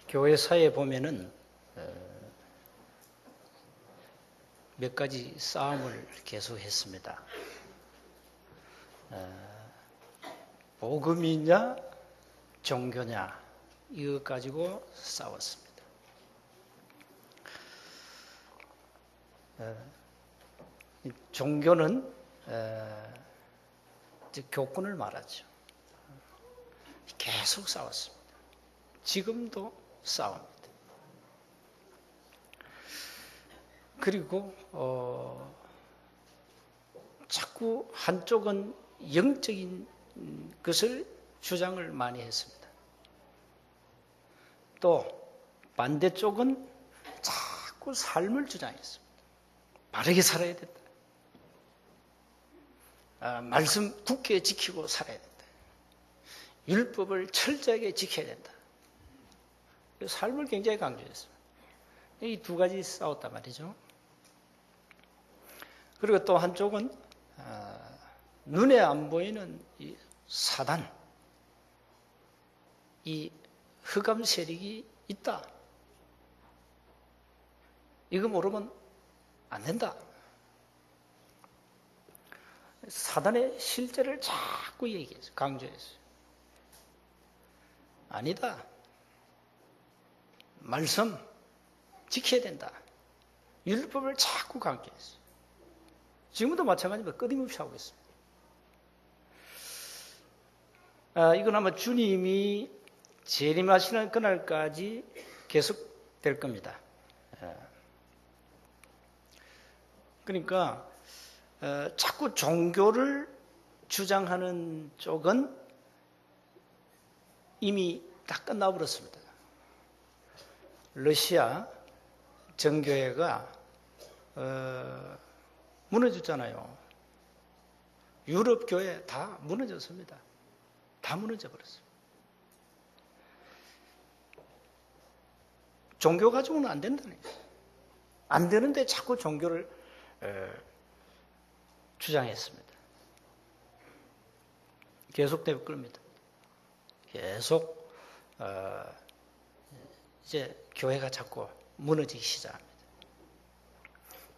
교회사에 보면은 몇 가지 싸움을 계속했습니다. 복음이냐 종교냐 이것 가지고 싸웠습니다. 종교는 교권을 말하죠. 계속 싸웠습니다. 지금도 싸웁니다. 그리고 자꾸 한쪽은 영적인 것을 주장을 많이 했습니다. 또 반대쪽은 자꾸 삶을 주장했습니다. 바르게 살아야 된다. 말씀 굳게 지키고 살아야 된다. 율법을 철저하게 지켜야 된다. 삶을 굉장히 강조했습니다. 이 두 가지 싸웠단 말이죠. 그리고 또 한쪽은 눈에 안 보이는 이 사단, 이 흑암 세력이 있다. 이거 모르면 안 된다. 사단의 실제를 자꾸 얘기했어요. 강조했어요. 아니다. 말씀 지켜야 된다. 율법을 자꾸 강조했어요. 지금도 마찬가지입니다. 끊임없이 하고 있습니다. 이건 아마 주님이 재림하시는 그날까지 계속될 겁니다. 그러니까 자꾸 종교를 주장하는 쪽은 이미 다 끝나버렸습니다. 러시아 정교회가 무너졌잖아요. 유럽 교회 다 무너졌습니다. 다 무너져 버렸어요. 종교 가지고는 안 된다는 거예요. 안 되는데 자꾸 종교를 주장했습니다. 계속될 겁니다. 계속 이제 교회가 자꾸 무너지기 시작합니다.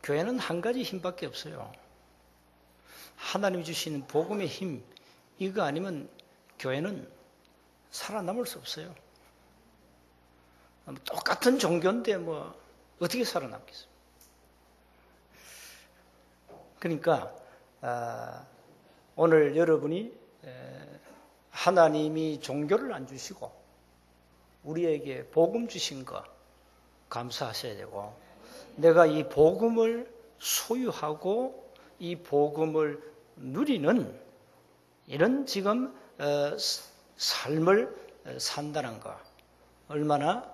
교회는 한 가지 힘밖에 없어요. 하나님이 주시는 복음의 힘, 이거 아니면 교회는 살아남을 수 없어요. 똑같은 종교인데 뭐 어떻게 살아남겠어요? 그러니까 오늘 여러분이 하나님이 종교를 안 주시고 우리에게 복음 주신 거 감사하셔야 되고, 내가 이 복음을 소유하고 이 복음을 누리는 이런 지금 삶을 산다는 거 얼마나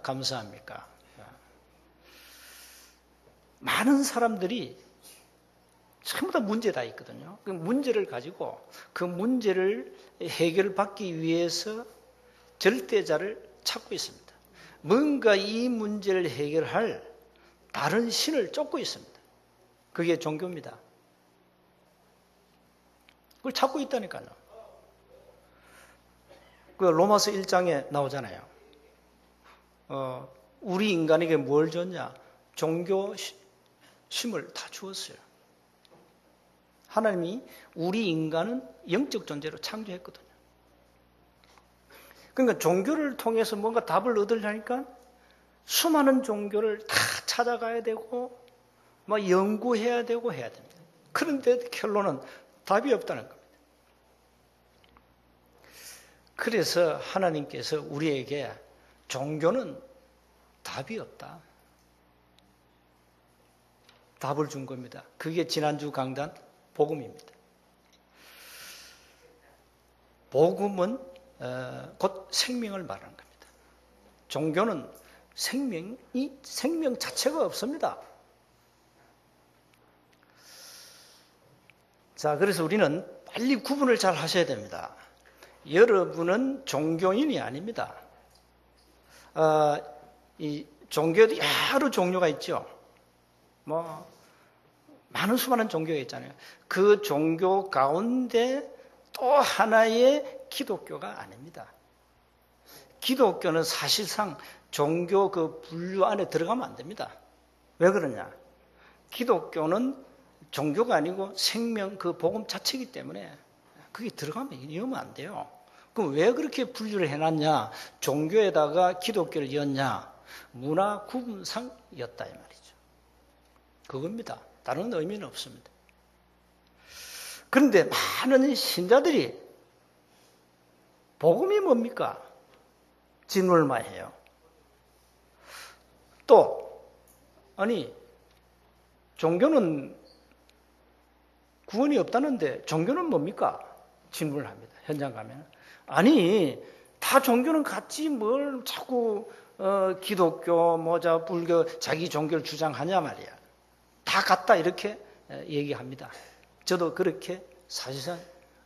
감사합니까? 많은 사람들이 전부 다 문제가 있거든요. 그 문제를 가지고 그 문제를 해결받기 위해서 절대자를 찾고 있습니다. 뭔가 이 문제를 해결할 다른 신을 쫓고 있습니다. 그게 종교입니다. 그걸 찾고 있다니까요. 그 로마서 1장에 나오잖아요. 우리 인간에게 뭘 줬냐? 종교심을 다 주었어요. 하나님이 우리 인간은 영적 존재로 창조했거든요. 그러니까 종교를 통해서 뭔가 답을 얻으려니까 수많은 종교를 다 찾아가야 되고 막 연구해야 되고 해야 됩니다. 그런데 결론은 답이 없다는 겁니다. 그래서 하나님께서 우리에게 종교는 답이 없다. 답을 준 겁니다. 그게 지난주 강단 복음입니다. 복음은 곧 생명을 말하는 겁니다. 종교는 생명 자체가 없습니다. 자, 그래서 우리는 빨리 구분을 잘 하셔야 됩니다. 여러분은 종교인이 아닙니다. 이 종교도 여러 종류가 있죠. 많은 수많은 종교가 있잖아요. 그 종교 가운데 또 하나의 기독교가 아닙니다. 기독교는 사실상 종교 그 분류 안에 들어가면 안 됩니다. 왜 그러냐? 기독교는 종교가 아니고 생명 그 복음 자체이기 때문에 그게 들어가면 이러면 안 돼요. 그럼 왜 그렇게 분류를 해놨냐? 종교에다가 기독교를 이었냐? 문화 구분상이었다 이 말이죠. 그겁니다. 다른 의미는 없습니다. 그런데 많은 신자들이 복음이 뭡니까? 질문을 많이 해요. 또 아니 종교는 구원이 없다는데 종교는 뭡니까? 질문을 합니다. 현장 가면. 아니 다 종교는 같지 뭘 자꾸 기독교, 불교 자기 종교를 주장하냐 말이야. 다 같다 이렇게 얘기합니다. 저도 그렇게 사실상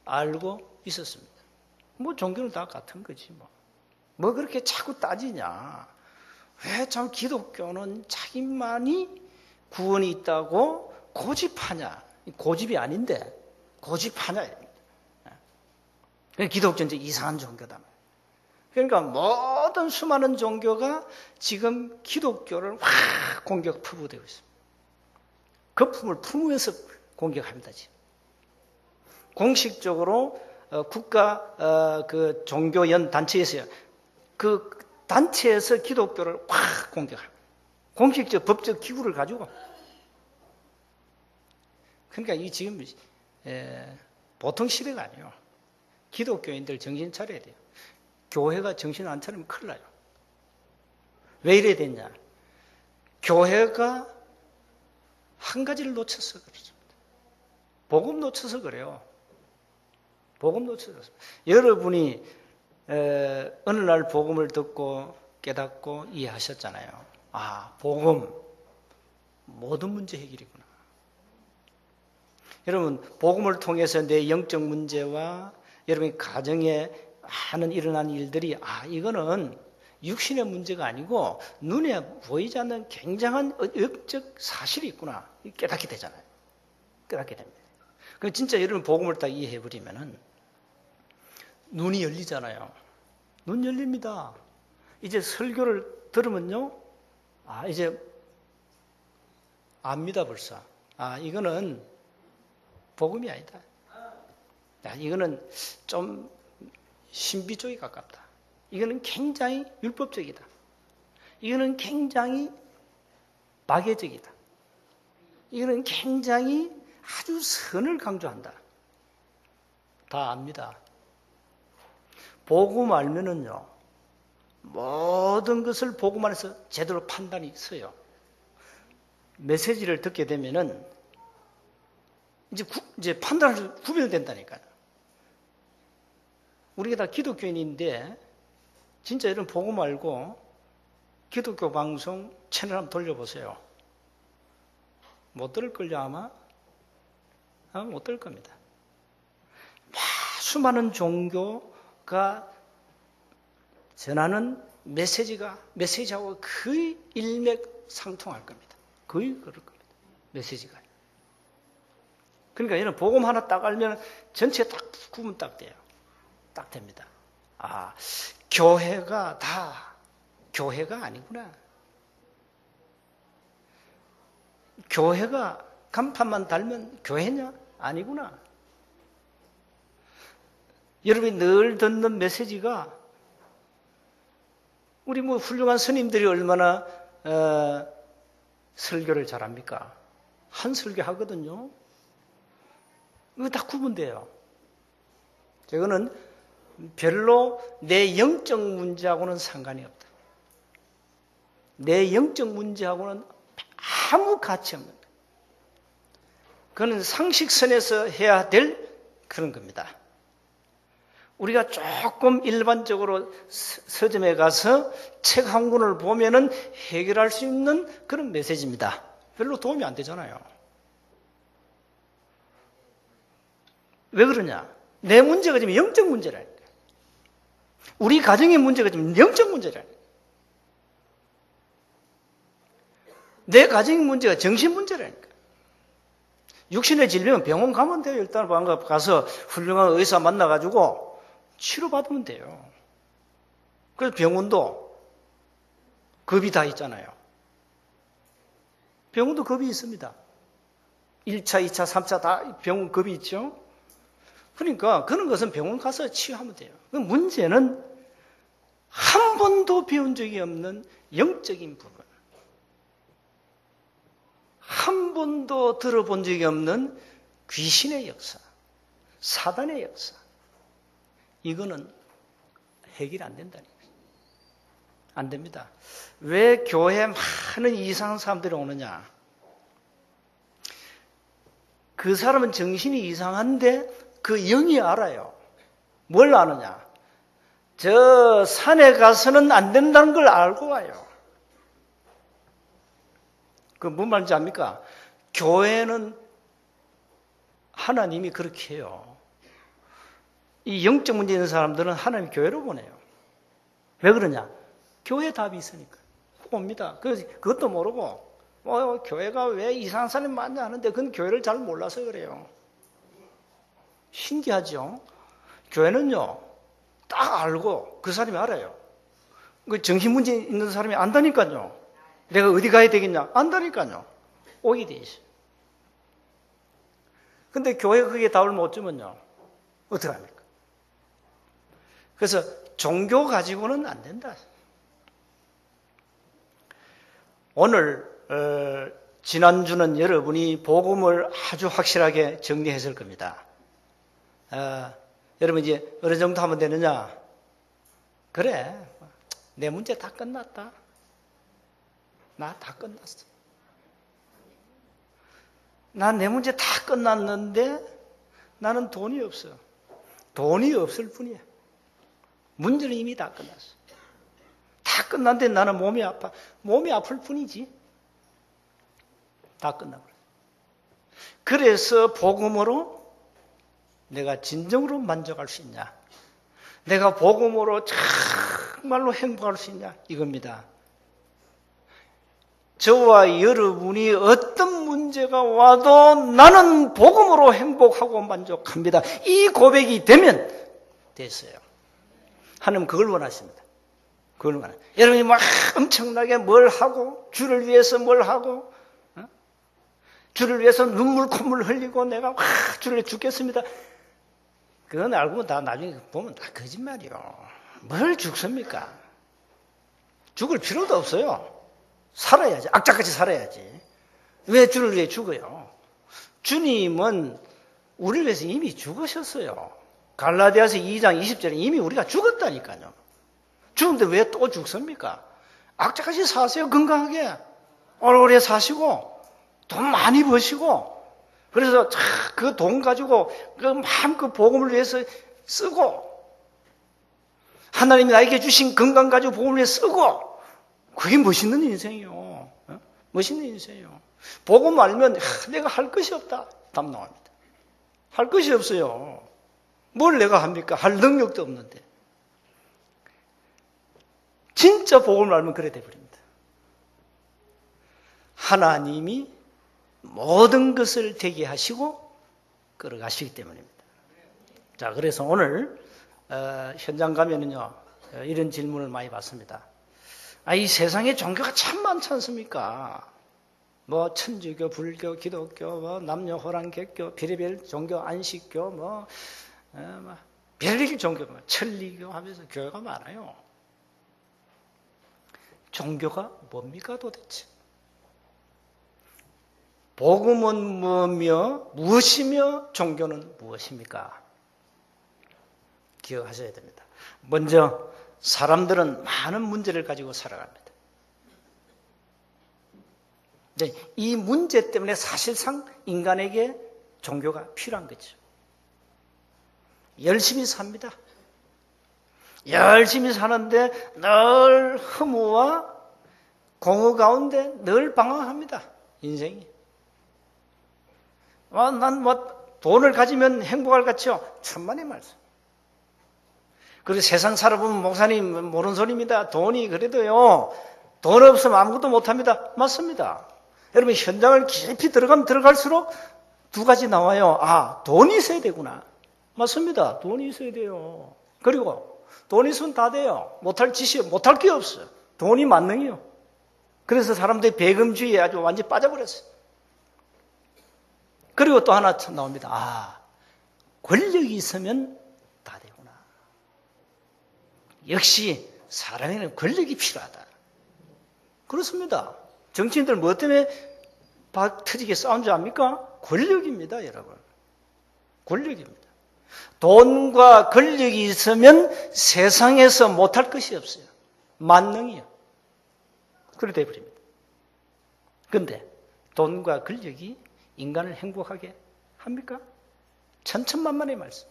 알고 있었습니다. 종교는 다 같은 거지 뭐 그렇게 자꾸 따지냐. 왜 참 기독교는 자기만이 구원이 있다고 고집하냐. 고집이 아닌데 고집하냐. 기독교는 이상한 종교다. 그러니까 모든 수많은 종교가 지금 기독교를 확 공격 퍼부되고 있습니다. 거품을 품으면서 공격합니다. 지금. 공식적으로 국가 그 종교연 단체에서요. 그 단체에서 기독교를 확 공격합니다. 공식적 법적 기구를 가지고. 그러니까 이 지금 보통 시대가 아니에요. 기독교인들 정신 차려야 돼요. 교회가 정신 안 차리면 큰일 나요. 왜 이래야 되냐? 교회가 한 가지를 놓쳐서 그렇습니다. 복음 놓쳐서 그래요. 복음 놓쳐서. 여러분이 어느 날 복음을 듣고 깨닫고 이해하셨잖아요. 아, 복음 모든 문제 해결이구나. 여러분 복음을 통해서 내 영적 문제와 여러분의 가정에 많은 일어난 일들이 이거는 육신의 문제가 아니고 눈에 보이지 않는 굉장한 영적 사실이 있구나 깨닫게 되잖아요. 깨닫게 됩니다. 그럼 진짜 여러분 복음을 딱 이해해버리면은 눈이 열리잖아요. 눈 열립니다. 이제 설교를 들으면요, 이제 압니다 벌써. 이거는 복음이 아니다. 이거는 좀 신비 쪽에 가깝다. 이거는 굉장히 율법적이다. 이거는 굉장히 마개적이다. 이거는 굉장히 아주 선을 강조한다. 다 압니다. 복음 알면은요, 모든 것을 복음 안에서 제대로 판단이 서요. 메시지를 듣게 되면은 이제 판단을 구별된다니까요. 우리가 다 기독교인인데 진짜 이런 복음 알고 기독교 방송 채널 한번 돌려보세요. 못 들을걸요 아마? 못 들을 겁니다. 수많은 종교가 전하는 메시지하고 거의 일맥상통할 겁니다. 거의 그럴 겁니다. 메시지가. 그러니까 얘는 복음 하나 딱 알면 전체 딱 구분 딱 돼요. 딱 됩니다. 교회가 다 교회가 아니구나. 교회가 간판만 달면 교회냐? 아니구나. 여러분이 늘 듣는 메시지가 우리 훌륭한 스님들이 얼마나 설교를 잘합니까? 한 설교 하거든요. 이거 다 구분돼요. 이거는 별로 내 영적 문제하고는 상관이 없다. 내 영적 문제하고는 아무 가치 없는 거예요. 그건 상식선에서 해야 될 그런 겁니다. 우리가 조금 일반적으로 서점에 가서 책 한 권을 보면은 해결할 수 있는 그런 메시지입니다. 별로 도움이 안 되잖아요. 왜 그러냐? 내 문제가 지금 영적 문제라니까. 우리 가정의 문제가 지금 영적 문제라니까. 내 가정의 문제가 정신 문제라니까. 육신의 질병은 병원 가면 돼요. 일단 가서 훌륭한 의사 만나가지고 치료받으면 돼요. 그래서 병원도 급이 다 있잖아요. 병원도 급이 있습니다. 1차, 2차, 3차 다 병원 급이 있죠. 그러니까 그런 것은 병원 가서 치유하면 돼요. 문제는 한 번도 배운 적이 없는 영적인 부분, 한 번도 들어본 적이 없는 귀신의 역사, 사단의 역사, 이거는 해결이 안 된다는 거예요. 안 됩니다. 왜 교회에 많은 이상한 사람들이 오느냐? 그 사람은 정신이 이상한데 그 영이 알아요. 뭘 아느냐? 저 산에 가서는 안 된다는 걸 알고 와요. 그 뭔 말인지 압니까? 교회는 하나님이 그렇게 해요. 이 영적 문제 있는 사람들은 하나님 교회로 보내요. 왜 그러냐? 교회 답이 있으니까. 옵니다. 그것도 모르고, 교회가 왜 이상한 사람이 많냐 하는데 그건 교회를 잘 몰라서 그래요. 신기하죠? 교회는요, 딱 알고 그 사람이 알아요. 그 정신 문제 있는 사람이 안다니까요. 내가 어디 가야 되겠냐? 안다니까요. 오게 돼 있어요. 근데 교회가 그게 답을 못 주면요, 어떡합니까? 그래서 종교 가지고는 안 된다. 오늘 지난주는 여러분이 복음을 아주 확실하게 정리했을 겁니다. 여러분 이제 어느 정도 하면 되느냐? 그래, 내 문제 다 끝났다. 나 다 끝났어. 난 내 문제 다 끝났는데 나는 돈이 없어. 돈이 없을 뿐이야. 문제는 이미 다 끝났어. 다 끝났는데 나는 몸이 아파. 몸이 아플 뿐이지. 다 끝나버려. 그래서 복음으로 내가 진정으로 만족할 수 있냐? 내가 복음으로 정말로 행복할 수 있냐? 이겁니다. 저와 여러분이 어떤 문제가 와도 나는 복음으로 행복하고 만족합니다. 이 고백이 되면 됐어요. 하나님 그걸 원하십니다. 그걸 원하요. 여러분이 막 엄청나게 뭘 하고, 주를 위해서 뭘 하고, 주를 위해서 눈물 콧물 흘리고 내가 주를 위해 죽겠습니다. 그건 알고 다 나중에 보면 다 거짓말이요. 뭘 죽습니까? 죽을 필요도 없어요. 살아야지. 악착같이 살아야지. 왜 주를 위해 죽어요? 주님은 우리를 위해서 이미 죽으셨어요. 갈라디아서 2장 20절에 이미 우리가 죽었다니까요. 죽는데 왜 또 죽습니까? 악착같이 사세요. 건강하게. 오래 사시고 돈 많이 버시고 그래서 그 돈 가지고 그 마음껏 복음을 위해서 쓰고 하나님이 나에게 주신 건강 가지고 복음을 위해 쓰고 그게 멋있는 인생이요. 멋있는 인생이요. 복음 알면 내가 할 것이 없다. 답 나옵니다. 할 것이 없어요. 뭘 내가 합니까? 할 능력도 없는데. 진짜 복음을 알면 그래 돼버립니다. 하나님이 모든 것을 되게 하시고 끌어가시기 때문입니다. 자, 그래서 오늘 현장 가면은요 이런 질문을 많이 받습니다. 이 세상에 종교가 참 많지 않습니까? 뭐 천주교, 불교, 기독교, 뭐 남녀 호랑 객교, 별의별 종교, 안식교, 뭐 별의별 종교, 천리교 하면서 교회가 많아요. 종교가 뭡니까 도대체? 복음은 뭐며 무엇이며 종교는 무엇입니까? 기억하셔야 됩니다. 먼저 사람들은 많은 문제를 가지고 살아갑니다. 이 문제 때문에 사실상 인간에게 종교가 필요한 거죠. 열심히 삽니다. 열심히 사는데 늘 허무와 공허 가운데 늘 방황합니다. 인생이. 난 돈을 가지면 행복할 것 같죠? 천만의 말씀. 그리고 세상 살아보면 목사님 모르는 소리입니다. 돈이 그래도요. 돈 없으면 아무것도 못합니다. 맞습니다. 여러분 현장을 깊이 들어가면 들어갈수록 두 가지 나와요. 돈이 있어야 되구나. 맞습니다. 돈이 있어야 돼요. 그리고 돈 있으면 다 돼요. 못할 짓이, 못할 게 없어요. 돈이 만능이요. 그래서 사람들이 배금주의에 아주 완전히 빠져버렸어요. 그리고 또 하나 나옵니다. 아, 권력이 있으면 다 되구나. 역시 사람에는 권력이 필요하다. 그렇습니다. 정치인들 뭐 때문에 터지게 싸운 줄 압니까? 권력입니다, 여러분. 권력입니다. 돈과 권력이 있으면 세상에서 못할 것이 없어요. 만능이요. 그래 돼버립니다. 그런데 돈과 권력이 인간을 행복하게 합니까? 천천만만의 말씀.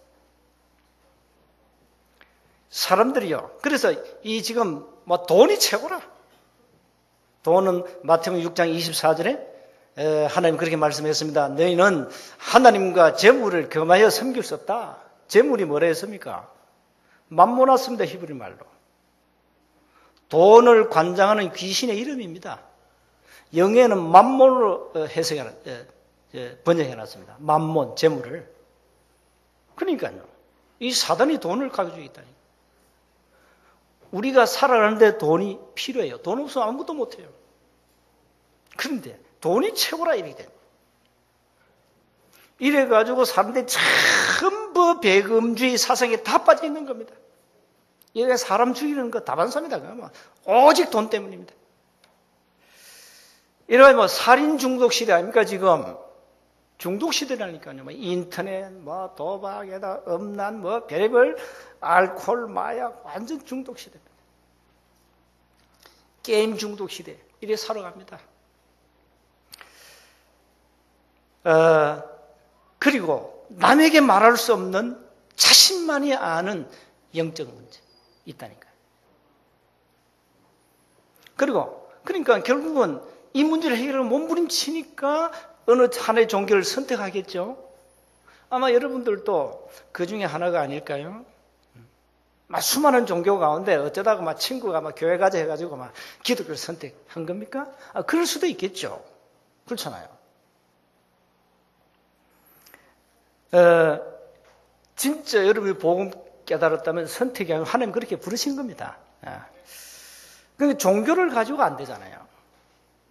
사람들이요. 그래서 이 지금 뭐 돈이 최고라. 돈은 마태복음 6장 24절에 하나님 그렇게 말씀했습니다. 너희는 하나님과 재물을 겸하여 섬길 수 없다. 재물이 뭐라 했습니까? 맘모나스입니다. 히브리 말로. 돈을 관장하는 귀신의 이름입니다. 영어에는 맘몬으로 번역해놨습니다. 맘몬, 재물을. 그러니까요. 이 사단이 돈을 가져주고 있다니. 우리가 살아가는데 돈이 필요해요. 돈 없으면 아무것도 못해요. 그런데 돈이 최고라 이렇게 됩니다. 이래가지고 사람들이 전부 배금주의 사상에 다 빠져 있는 겁니다. 얘가 사람 죽이는 거 다반사입니다. 오직 돈 때문입니다. 이런 뭐 살인 중독 시대 아닙니까 지금? 중독 시대라니까요. 뭐 인터넷, 뭐 도박에다 음란, 뭐 별의별 알코올, 마약 완전 중독 시대입니다. 게임 중독 시대 이래 살아갑니다. 그리고 남에게 말할 수 없는 자신만이 아는 영적 문제 있다니까요. 그러니까 결국은 이 문제를 해결하고 몸부림치니까 어느 하나의 종교를 선택하겠죠. 아마 여러분들도 그 중에 하나가 아닐까요? 막 수많은 종교 가운데 어쩌다가 막 친구가 막 교회 가자 해가지고 막 기독교를 선택한 겁니까? 그럴 수도 있겠죠. 그렇잖아요. 진짜 여러분이 복음 깨달았다면 선택이 아니고 하나님 그렇게 부르신 겁니다. 그러니까 종교를 가지고 안 되잖아요.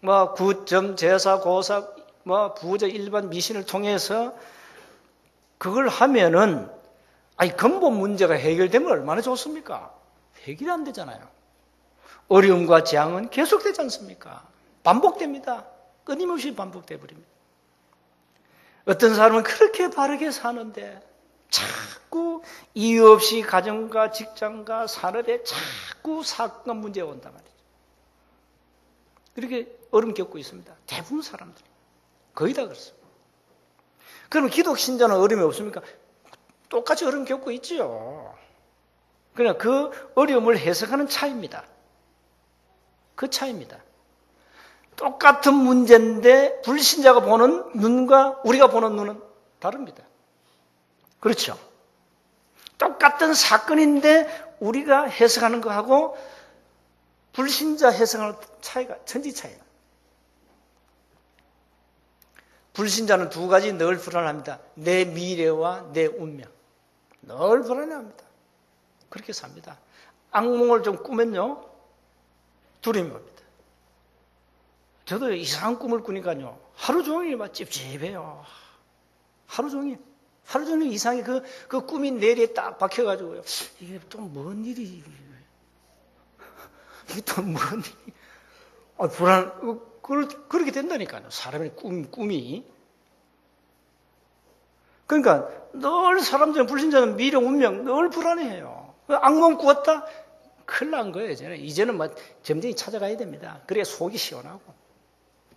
뭐 구점, 제사, 고사, 뭐 부자 일반 미신을 통해서 그걸 하면은 근본 문제가 해결되면 얼마나 좋습니까? 해결이 안 되잖아요. 어려움과 재앙은 계속되지 않습니까? 반복됩니다. 끊임없이 반복돼 버립니다. 어떤 사람은 그렇게 바르게 사는데 자꾸 이유 없이 가정과 직장과 산업에 자꾸 사건 문제가 온단 말이죠. 그렇게 어려움 겪고 있습니다. 대부분 사람들이. 거의 다 그렇습니다. 그러면 기독 신자는 어려움이 없습니까? 똑같이 어려움 겪고 있지요. 그냥 그 어려움을 해석하는 차이입니다. 그 차이입니다. 똑같은 문제인데 불신자가 보는 눈과 우리가 보는 눈은 다릅니다. 그렇죠? 똑같은 사건인데 우리가 해석하는 거하고 불신자 해석하는 차이가 천지 차이예요. 불신자는 두 가지 늘 불안합니다. 내 미래와 내 운명. 늘 불안해합니다. 그렇게 삽니다. 악몽을 좀 꾸면요. 두려움이 옵니다. 저도 이상한 꿈을 꾸니까요. 하루 종일 막 찝찝해요. 하루 종일 이상하게 그 꿈이 뇌리에 딱 박혀가지고요. 이게 또 뭔 일이, 이게 또 뭔 일이. 그렇게 된다니까요. 사람의 꿈이. 그러니까 늘 사람들은 불신자는 미래 운명 늘 불안해해요. 악몽 꾸었다? 큰일 난 거예요. 이제는 뭐 점쟁이 찾아가야 됩니다. 그래야 속이 시원하고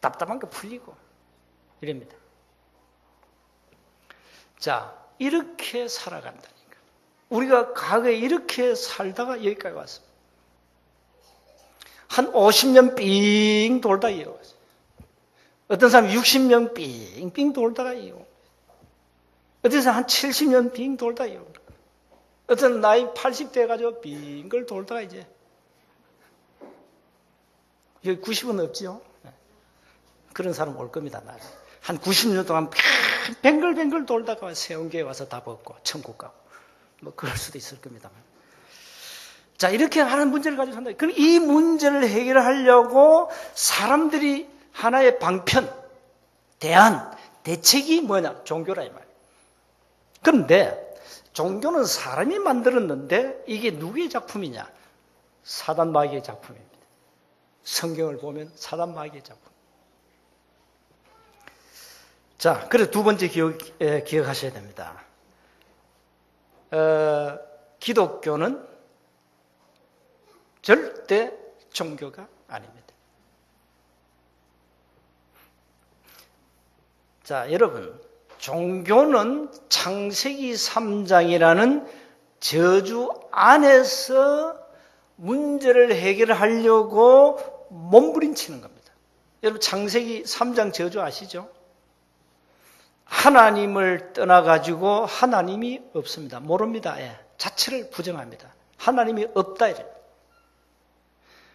답답한 거 풀리고 이럽니다. 자, 이렇게 살아간다니까. 우리가 과거에 이렇게 살다가 여기까지 왔습니다. 한 50년 삥 돌다 이어왔어요. 어떤 사람은 60년 삥삥 돌다가 이어. 어떤 사람은 한 70년 빙 돌다 이어. 어떤 나이 80대 가지고 빙글 돌다가 이제 여기 90은 없지요. 그런 사람 올 겁니다. 나중에. 한 90년 동안 뱅글뱅글 돌다가 세운교에 와서 다 벗고 천국 가고 뭐 그럴 수도 있을 겁니다만. 자, 이렇게 하는 문제를 가지고 산다. 그럼 이 문제를 해결하려고 사람들이 하나의 방편, 대안, 대책이 뭐냐? 종교라 이 말이에요. 그런데 종교는 사람이 만들었는데 이게 누구의 작품이냐? 사단 마귀의 작품입니다. 성경을 보면 사단 마귀의 작품. 자, 그래서 두 번째 기억하셔야 됩니다. 기독교는 절대 종교가 아닙니다. 자, 여러분, 종교는 창세기 3장이라는 저주 안에서 문제를 해결하려고 몸부림치는 겁니다. 여러분, 창세기 3장 저주 아시죠? 하나님을 떠나가지고 하나님이 없습니다. 모릅니다. 예. 자체를 부정합니다. 하나님이 없다 이래요.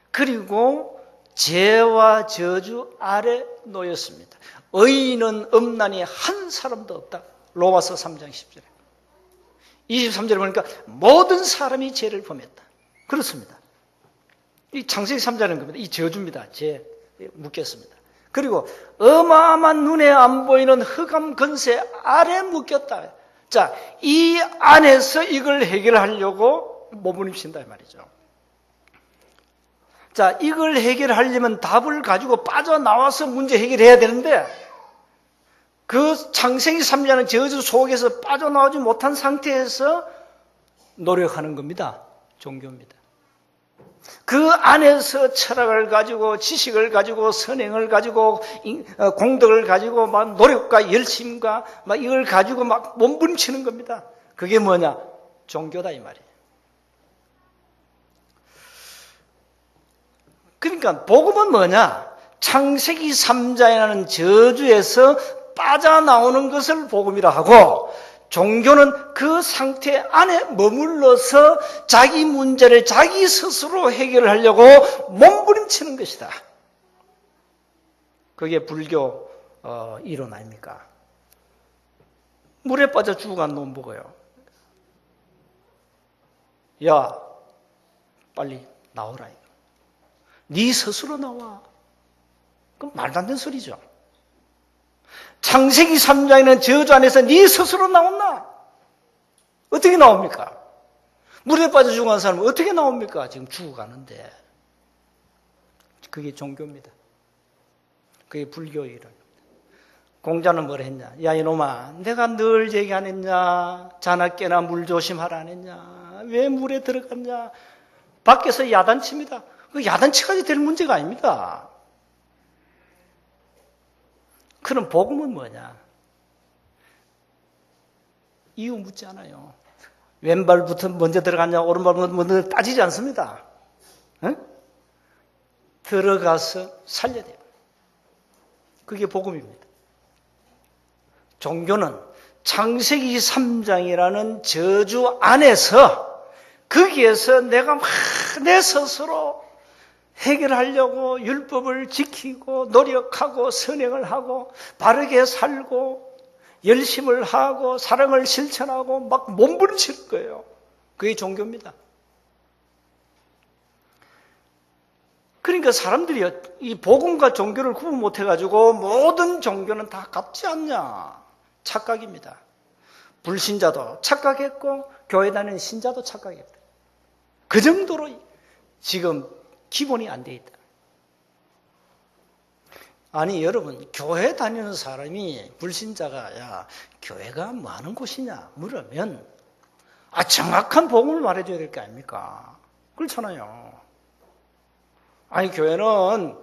그리고 죄와 저주 아래 놓였습니다. 의인은 없나니 한 사람도 없다. 로마서 3장 10절에. 23절에 보니까 모든 사람이 죄를 범했다. 그렇습니다. 이 창세기 3장은 겁니다. 이 저주입니다. 죄 묶였습니다. 그리고 어마어마한 눈에 안 보이는 흑암 근세 아래 묶였다. 자, 이 안에서 이걸 해결하려고 몸부림친다 이 말이죠. 자, 이걸 해결하려면 답을 가지고 빠져나와서 문제 해결해야 되는데 그 창세기 3장은 저주 속에서 빠져나오지 못한 상태에서 노력하는 겁니다. 종교입니다. 그 안에서 철학을 가지고 지식을 가지고 선행을 가지고 공덕을 가지고 막 노력과 열심과 막 이걸 가지고 막 몸부림치는 겁니다. 그게 뭐냐? 종교다 이 말이에요. 그러니까 복음은 뭐냐? 창세기 3장이라는 저주에서 빠져나오는 것을 복음이라 하고 종교는 그 상태 안에 머물러서 자기 문제를 자기 스스로 해결하려고 몸부림치는 것이다. 그게 불교 이론 아닙니까? 물에 빠져 죽어간 놈 보고요. 야, 빨리 나오라. 네 스스로 나와. 그럼 말도 안 되는 소리죠. 창세기 3장에는 저주 안에서 네 스스로 나온나? 어떻게 나옵니까? 물에 빠져 죽어간 사람은 어떻게 나옵니까? 지금 죽어가는데. 그게 종교입니다. 그게 불교의 이론. 공자는 뭘 했냐? 야 이놈아, 내가 늘 얘기 안 했냐? 자나 깨나 물 조심하라 안 했냐? 왜 물에 들어갔냐? 밖에서 야단칩니다. 그 야단치까지 될 문제가 아닙니다. 그럼 복음은 뭐냐? 이유 묻지 않아요. 왼발부터 먼저 들어갔냐, 오른발부터 먼저 따지지 않습니다. 응? 들어가서 살려야 돼요. 그게 복음입니다. 종교는 창세기 3장이라는 저주 안에서 거기에서 내가 막 내 스스로 해결하려고 율법을 지키고 노력하고 선행을 하고 바르게 살고 열심을 하고 사랑을 실천하고 막 몸부림치는 거예요. 그게 종교입니다. 그러니까 사람들이 이 복음과 종교를 구분 못해가지고 모든 종교는 다 같지 않냐? 착각입니다. 불신자도 착각했고 교회 다니는 신자도 착각했다. 그 정도로 지금 기본이 안 돼 있다. 아니 여러분, 교회 다니는 사람이 불신자가 야 교회가 뭐 하는 곳이냐 물으면 정확한 복음을 말해줘야 될 거 아닙니까? 그렇잖아요. 아니 교회는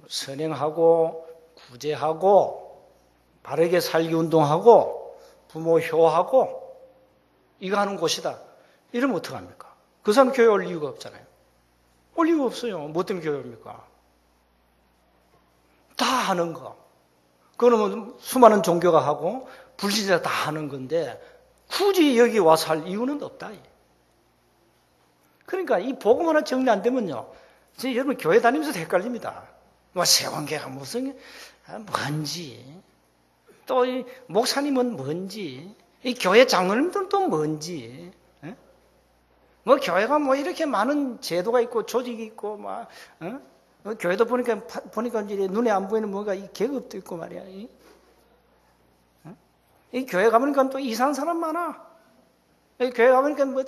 선행하고 구제하고 바르게 살기 운동하고 부모 효하고 이거 하는 곳이다. 이러면 어떡합니까? 그 사람 교회 올 이유가 없잖아요. 올 이유가 없어요. 뭐 때문에 교회 옵니까? 다 하는 거. 그러면 수많은 종교가 하고 불신자 다 하는 건데 굳이 여기 와서 할 이유는 없다. 그러니까 이 복음 하나 정리 안 되면요. 여러분 교회 다니면서 헷갈립니다. 세관계가 무슨 뭔지 또 이 목사님은 뭔지 이 교회 장로님들은 또 뭔지 뭐 교회가 뭐 이렇게 많은 제도가 있고 조직이 있고 막 교회도 보니까 이제 눈에 안 보이는 뭔가 이 계급도 있고 말이야. 이 교회 가보니까 또 이상한 사람 많아. 이 교회 가보니까 뭐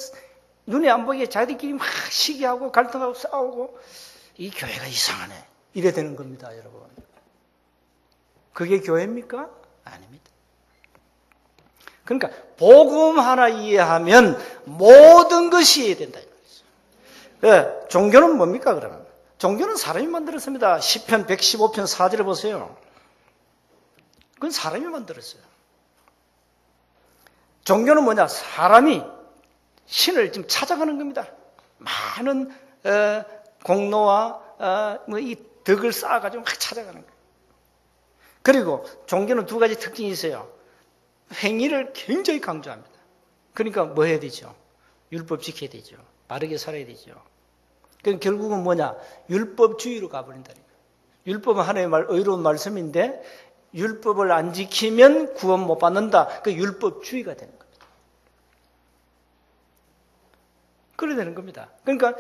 눈에 안 보이게 자기들끼리 막 시기하고 갈등하고 싸우고 이 교회가 이상하네. 이래 되는 겁니다, 여러분. 그게 교회입니까? 아닙니다. 그러니까 복음 하나 이해하면 모든 것이 이해된다. 네, 종교는 뭡니까 그러면? 종교는 사람이 만들었습니다. 시편 115편 4절에 보세요. 그건 사람이 만들었어요. 종교는 뭐냐? 사람이 신을 지금 찾아가는 겁니다. 많은 공로와 이 덕을 쌓아가지고 막 찾아가는 거예요. 그리고 종교는 두 가지 특징이 있어요. 행위를 굉장히 강조합니다. 그러니까 뭐 해야 되죠? 율법 지켜야 되죠. 바르게 살아야 되죠. 그럼 결국은 뭐냐? 율법주의로 가버린다니까. 율법은 하나님의 의로운 말씀인데 율법을 안 지키면 구원 못 받는다. 그 율법주의가 되는 겁니다. 그래 되는 겁니다. 그러니까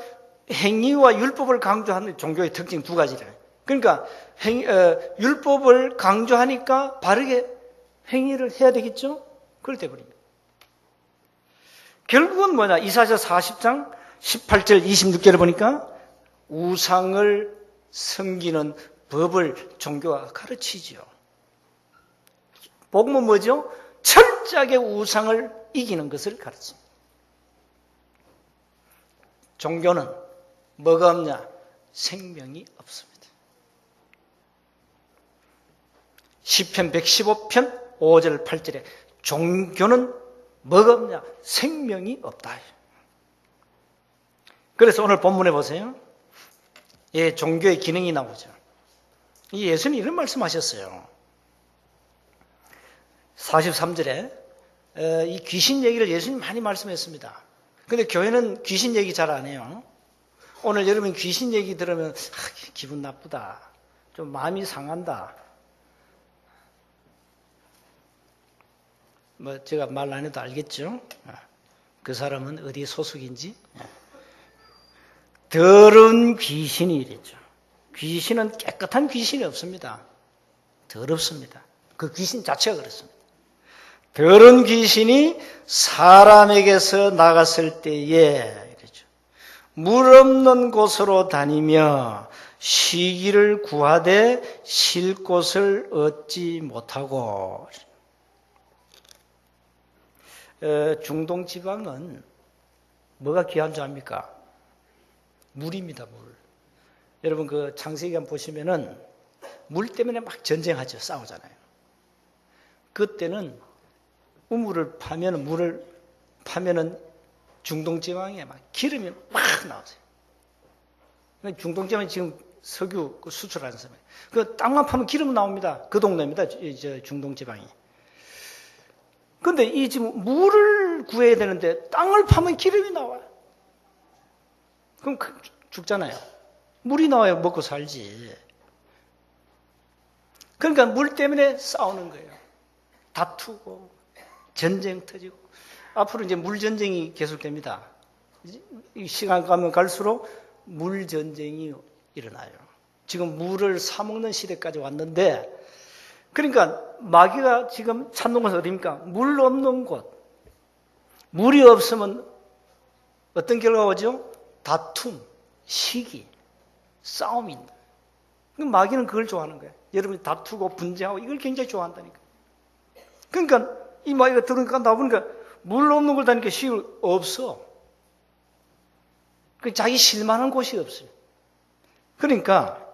행위와 율법을 강조하는 종교의 특징 두 가지래요. 그러니까 율법을 강조하니까 바르게 행위를 해야 되겠죠? 그럴 때 버립니다. 결국은 뭐냐? 이사야 40장 18절 26절을 보니까 우상을 섬기는 법을 종교가 가르치죠. 복음은 뭐죠? 철저하게 우상을 이기는 것을 가르칩니다. 종교는 뭐가 없냐? 생명이 없습니다. 시편 115편 5절 8절에 종교는 뭐가 없냐? 생명이 없다. 그래서 오늘 본문에 보세요. 예, 종교의 기능이 나오죠. 예수님이 이런 말씀하셨어요. 43절에 이 귀신 얘기를 예수님이 많이 말씀했습니다. 근데 교회는 귀신 얘기 잘 안 해요. 오늘 여러분 귀신 얘기 들으면 기분 나쁘다. 좀 마음이 상한다. 뭐 제가 말 안 해도 알겠죠? 그 사람은 어디 소속인지. 더러운 귀신이 이랬죠. 귀신은 깨끗한 귀신이 없습니다. 더럽습니다. 그 귀신 자체가 그렇습니다. 더러운 귀신이 사람에게서 나갔을 때에 이랬죠. 물 없는 곳으로 다니며 쉬기를 구하되 쉴 곳을 얻지 못하고. 중동 지방은 뭐가 귀한 줄 압니까? 물입니다, 물. 여러분 그 창세기 한번 보시면은 물 때문에 막 전쟁하죠, 싸우잖아요. 그때는 우물을 파면은 물을 파면은 중동 지방에 막 기름이 막 나오세요. 중동 지방이 지금 석유 수출하는 섬이에요. 그 땅만 파면 기름 나옵니다. 그 동네입니다, 중동 지방이. 근데 이 지금 물을 구해야 되는데 땅을 파면 기름이 나와요. 그럼 죽잖아요. 물이 나와야 먹고 살지. 그러니까 물 때문에 싸우는 거예요. 다투고 전쟁 터지고 앞으로 이제 물 전쟁이 계속됩니다. 시간 가면 갈수록 물 전쟁이 일어나요. 지금 물을 사 먹는 시대까지 왔는데, 그러니까 마귀가 지금 찾는 곳은 어디입니까? 물 없는 곳. 물이 없으면 어떤 결과가 오죠? 다툼, 시기, 싸움이. 마귀는 그걸 좋아하는 거예요. 여러분이 다투고 분쟁하고 이걸 굉장히 좋아한다니까. 그러니까 이 마귀가 들어오니까 나보니까 물 없는 걸 다니까 시기 없어. 자기 실만한 곳이 없어요. 그러니까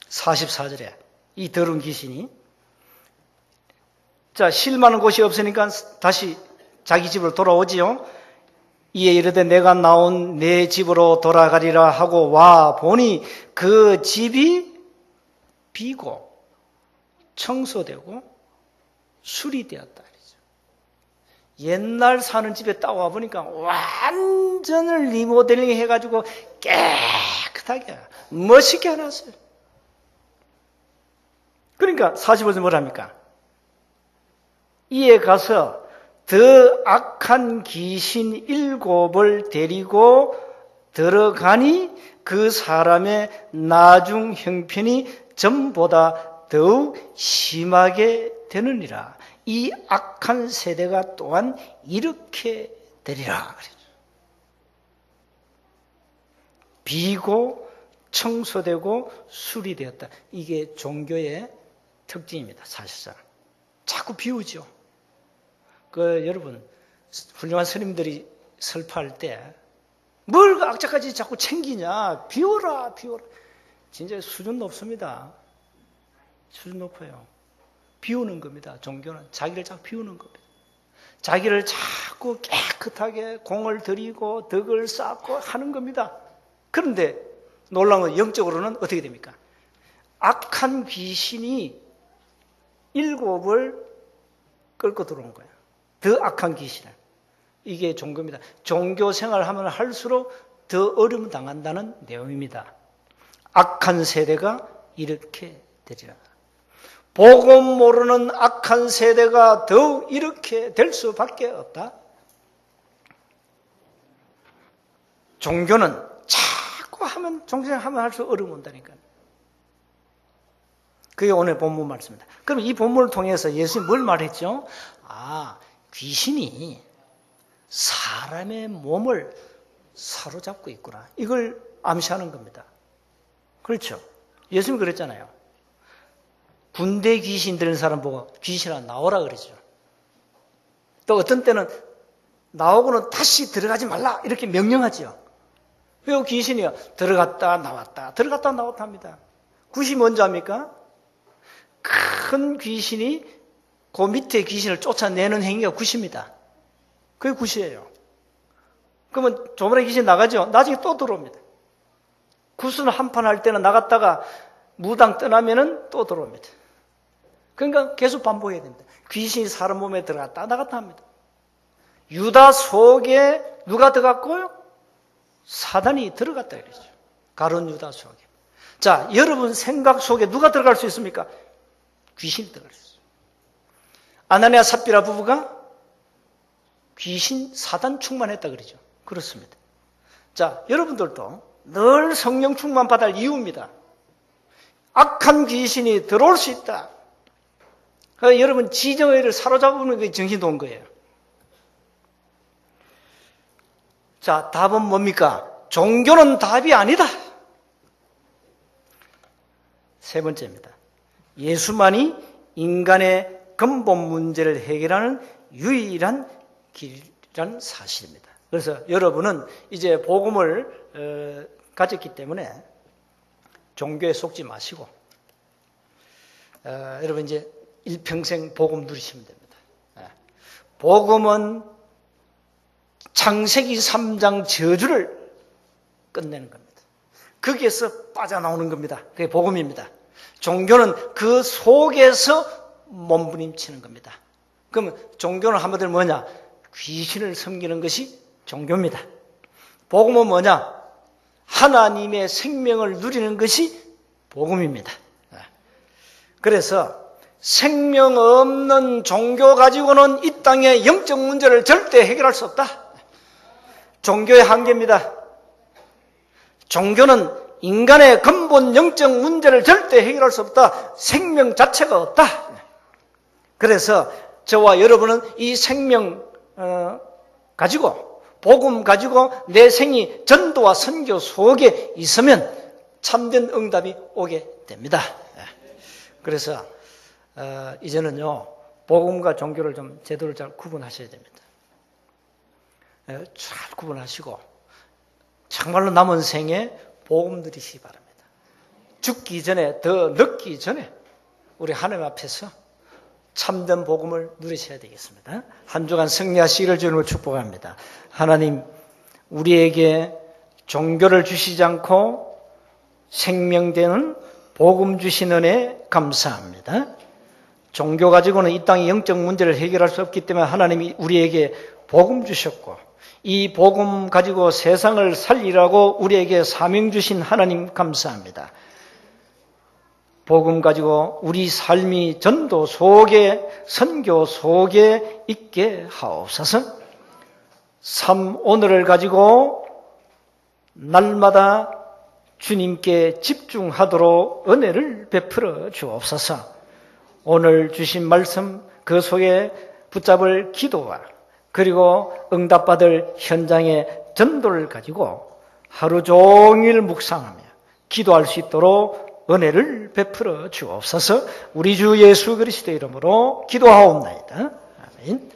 44절에 이 더러운 귀신이 실만한 곳이 없으니까 다시 자기 집으로 돌아오지요. 이에 이르되 내가 나온 내 집으로 돌아가리라 하고 와 보니 그 집이 비고 청소되고 수리되었다. 옛날 사는 집에 딱 와보니까 완전을 리모델링 해가지고 깨끗하게 멋있게 해놨어요. 그러니까 45절 뭐랍니까? 이에 가서 더 악한 귀신 7을 데리고 들어가니 그 사람의 나중 형편이 전보다 더욱 심하게 되느니라. 이 악한 세대가 또한 이렇게 되리라. 비고 청소되고 수리되었다. 이게 종교의 특징입니다. 사실상 자꾸 비우죠. 여러분 훌륭한 스님들이 설파할 때 뭘 악자까지 자꾸 챙기냐. 비워라. 진짜 수준 높습니다. 수준 높아요. 비우는 겁니다. 종교는 자기를 자꾸 비우는 겁니다. 자기를 자꾸 깨끗하게 공을 들이고 덕을 쌓고 하는 겁니다. 그런데 놀라운 건 영적으로는 어떻게 됩니까? 악한 귀신이 7을 끌고 들어온 거예요. 더 악한 귀신을. 이게 종교입니다. 종교 생활하면 할수록 더 어려움 당한다는 내용입니다. 악한 세대가 이렇게 되리라. 복음 모르는 악한 세대가 더욱 이렇게 될 수밖에 없다. 종교는 자꾸 하면 종교생활하면 할수록 어려움 온다니까요. 그게 오늘 본문 말씀입니다. 그럼 이 본문을 통해서 예수님이 뭘 말했죠? 귀신이 사람의 몸을 사로잡고 있구나. 이걸 암시하는 겁니다. 그렇죠? 예수님이 그랬잖아요. 군대 귀신 들은 사람 보고 귀신아 나오라 그러죠. 또 어떤 때는 나오고는 다시 들어가지 말라 이렇게 명령하죠. 왜 귀신이요? 들어갔다 나왔다 들어갔다 나왔다 합니다. 굿이 뭔지 압니까? 큰 귀신이 그 밑에 귀신을 쫓아내는 행위가 굿입니다. 그게 굿이에요. 그러면 조만에 귀신 나가죠. 나중에 또 들어옵니다. 굿은 한판 할 때는 나갔다가 무당 떠나면은 또 들어옵니다. 그러니까 계속 반복해야 됩니다. 귀신이 사람 몸에 들어갔다 나갔다 합니다. 유다 속에 누가 들어갔고요? 사단이 들어갔다 그러죠. 가룟 유다 속에. 자, 여러분 생각 속에 누가 들어갈 수 있습니까? 귀신이 들어갈 수 있어요. 아나니아 삽비라 부부가 귀신 사단 충만했다 그러죠. 그렇습니다. 자, 여러분들도 늘 성령 충만 받을 이유입니다. 악한 귀신이 들어올 수 있다. 그러니까 여러분 지정의를 사로잡으면 그게 정신도 온 거예요. 자, 답은 뭡니까? 종교는 답이 아니다. 세 번째입니다. 예수만이 인간의 근본 문제를 해결하는 유일한 길이라는 사실입니다. 그래서 여러분은 이제 복음을 가졌기 때문에 종교에 속지 마시고 여러분 이제 일평생 복음 누리시면 됩니다. 복음은 창세기 3장 저주를 끝내는 겁니다. 거기에서 빠져나오는 겁니다. 그게 복음입니다. 종교는 그 속에서 몸부림치는 겁니다. 그러면 종교는 한마디로 뭐냐? 귀신을 섬기는 것이 종교입니다. 복음은 뭐냐? 하나님의 생명을 누리는 것이 복음입니다. 그래서 생명 없는 종교 가지고는 이 땅의 영적 문제를 절대 해결할 수 없다. 종교의 한계입니다. 종교는 인간의 근본 영적 문제를 절대 해결할 수 없다. 생명 자체가 없다. 그래서 저와 여러분은 이 생명 가지고 복음 가지고 내 생이 전도와 선교 속에 있으면 참된 응답이 오게 됩니다. 그래서 이제는요 복음과 종교를 좀 제대로 잘 구분하셔야 됩니다. 잘 구분하시고 정말로 남은 생에 복음 누리시기 바랍니다. 죽기 전에 더 늦기 전에 우리 하나님 앞에서 참된 복음을 누리셔야 되겠습니다. 한 주간 승리하시기를 주님으로 축복합니다. 하나님 우리에게 종교를 주시지 않고 생명되는 복음 주신 은혜 감사합니다. 종교 가지고는 이 땅의 영적 문제를 해결할 수 없기 때문에 하나님이 우리에게 복음 주셨고 이 복음 가지고 세상을 살리라고 우리에게 사명 주신 하나님 감사합니다. 복음 가지고 우리 삶이 전도 속에, 선교 속에 있게 하옵소서. 삶 오늘을 가지고 날마다 주님께 집중하도록 은혜를 베풀어 주옵소서. 오늘 주신 말씀 그 속에 붙잡을 기도와 그리고 응답받을 현장의 전도를 가지고 하루 종일 묵상하며 기도할 수 있도록 은혜를 베풀어 주옵소서. 우리 주 예수 그리스도의 이름으로 기도하옵나이다. 아멘.